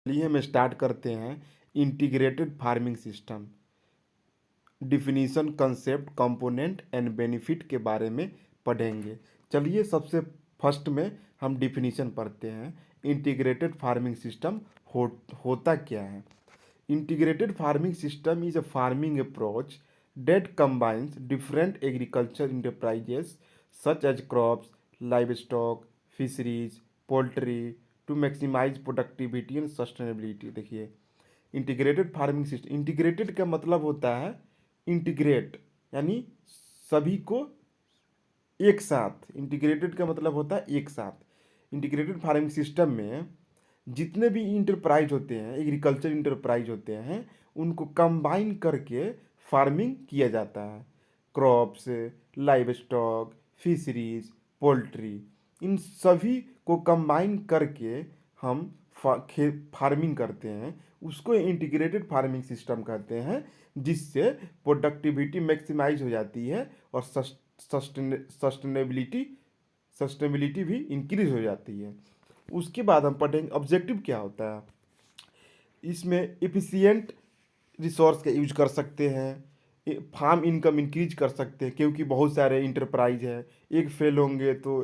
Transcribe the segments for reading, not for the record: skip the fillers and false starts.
चलिए हम स्टार्ट करते हैं। Integrated farming system, definition, concept, component and benefit के बारे में पढ़ेंगे। चलिए सबसे फर्स्ट में हम डिफिनीशन पढ़ते हैं। इंटीग्रेटेड फार्मिंग सिस्टम होता क्या है? Integrated farming system is a farming approach that combines different agriculture enterprises such as crops, livestock, fisheries, poultry to maximize productivity and sustainability। देखिए, इंटीग्रेटेड फार्मिंग सिस्टम, इंटीग्रेटेड का मतलब होता है इंटीग्रेट, यानी सभी को एक साथ। इंटीग्रेटेड का मतलब होता है एक साथ। इंटीग्रेटेड फार्मिंग सिस्टम में जितने भी इंटरप्राइज होते हैं, एग्रीकल्चर इंटरप्राइज होते हैं, उनको कंबाइन करके फार्मिंग किया जाता है। Crops, livestock, fisheries, poultry, इन सभी को कंबाइन करके हम फार्मिंग करते हैं। उसको इंटीग्रेटेड फार्मिंग सिस्टम कहते हैं, जिससे प्रोडक्टिविटी मैक्सिमाइज हो जाती है और सस्टेनेबिलिटी सस्टेनेबिलिटी भी इंक्रीज हो जाती है। उसके बाद हम पढ़ेंगे ऑब्जेक्टिव क्या होता है। इसमें एफिशिएंट रिसोर्स का यूज कर सकते हैं, फार्म इनकम इंक्रीज कर सकते हैं, क्योंकि बहुत सारे इंटरप्राइज है। एक फेल होंगे तो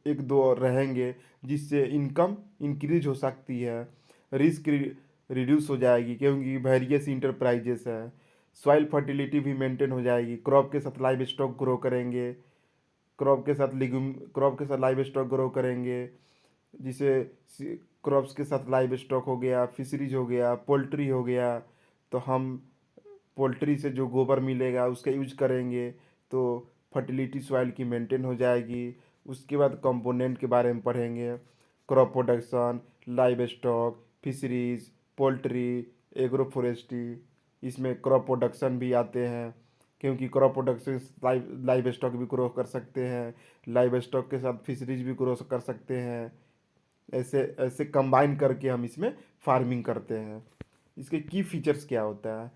एक दो और रहेंगे, जिससे इनकम इंक्रीज हो सकती है। रिस्क रिड्यूस हो जाएगी, क्योंकि वेरियस इंटरप्राइजेस है। सॉइल फर्टिलिटी भी मेंटेन हो जाएगी। क्रॉप के साथ लाइव स्टॉक ग्रो करेंगे, क्रॉप के साथ लाइव स्टॉक ग्रो करेंगे, जिसे क्रॉप्स के साथ लाइव स्टॉक हो गया, फिशरीज हो गया, पोल्ट्री हो गया। तो हम पोल्ट्री से जो गोबर मिलेगा उसका यूज करेंगे, तो फर्टिलिटी सॉइल की मेंटेन हो जाएगी। उसके बाद कंपोनेंट के बारे में पढ़ेंगे। Crop production, live stock, fisheries, poultry, agro forestry, इसमें क्रॉप प्रोडक्शन भी आते हैं, क्योंकि क्रॉप प्रोडक्शन लाइव स्टॉक भी ग्रो कर सकते हैं, लाइव स्टॉक के साथ फिशरीज भी ग्रो कर सकते हैं। ऐसे ऐसे कंबाइन करके हम इसमें फार्मिंग करते हैं। इसके की फीचर्स क्या होता है?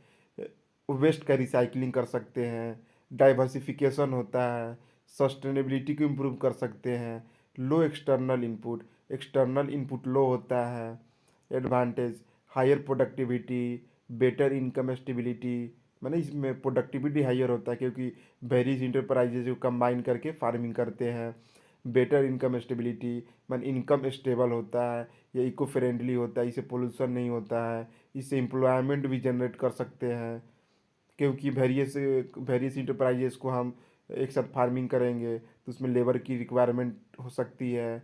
वेस्ट का रिसाइकलिंग कर सकते हैं, डाइवर्सिफिकेशन होता है, सस्टेनेबिलिटी को इम्प्रूव कर सकते हैं, लो एक्सटर्नल इनपुट लो होता है। Advantage, higher productivity, better income stability, मैंने इसमें प्रोडक्टिविटी हायर होता है, क्योंकि वेरियस इंटरप्राइजेज को कंबाइन करके फार्मिंग करते हैं। बेटर इनकम स्टेबिलिटी, मैंने इनकम स्टेबल होता है, ये इको फ्रेंडली होता है, इससे पोल्यूशन नहीं होता है, इससे एम्प्लॉयमेंट भी जनरेट कर सकते हैं, क्योंकि वेरियस वेरियस इंटरप्राइजेस को हम एक साथ फार्मिंग करेंगे तो उसमें लेबर की रिक्वायरमेंट हो सकती है।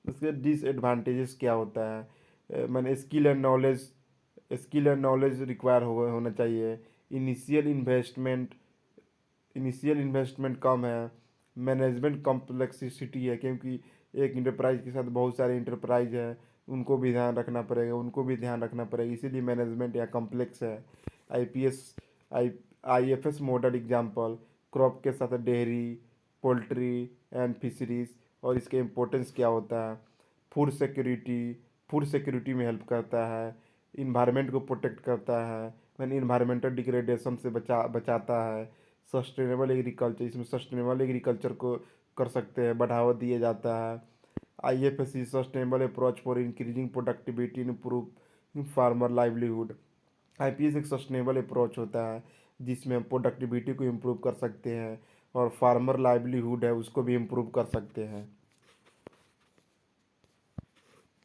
उसके डिसएडवांटेजेस क्या होता है? मैंने स्किल एंड नॉलेज रिक्वायर होना चाहिए। इनिशियल इन्वेस्टमेंट इनिशियल इन्वेस्टमेंट कम है। मैनेजमेंट कॉम्प्लेक्सिटी है, क्योंकि एक इंटरप्राइज के साथ बहुत सारे इंटरप्राइज है, उनको भी ध्यान रखना पड़ेगा, इसीलिए मैनेजमेंट या कॉम्प्लेक्स है। आईपीएस आई आईएफएस मॉडल एग्जांपल, क्रॉप के साथ डेयरी, पोल्ट्री एंड फिशरीज। और इसके इम्पोर्टेंस क्या होता है? फूड सिक्योरिटी फूड सिक्योरिटी में हेल्प करता है, इन्वायरमेंट को प्रोटेक्ट करता है, यानी इन्वायरमेंटल डिग्रेडेशन से बचाता है। सस्टेनेबल एग्रीकल्चर, इसमें सस्टेनेबल एग्रीकल्चर को कर सकते हैं, बढ़ावा दिया जाता है। IFSC, sustainable approach for increasing productivity improve farmer livelihood. IPS एक सस्टेनेबल अप्रोच होता है, जिसमें हम प्रोडक्टिविटी को इम्प्रूव कर सकते हैं और फार्मर लाइवलीहुड है उसको भी इम्प्रूव कर सकते हैं।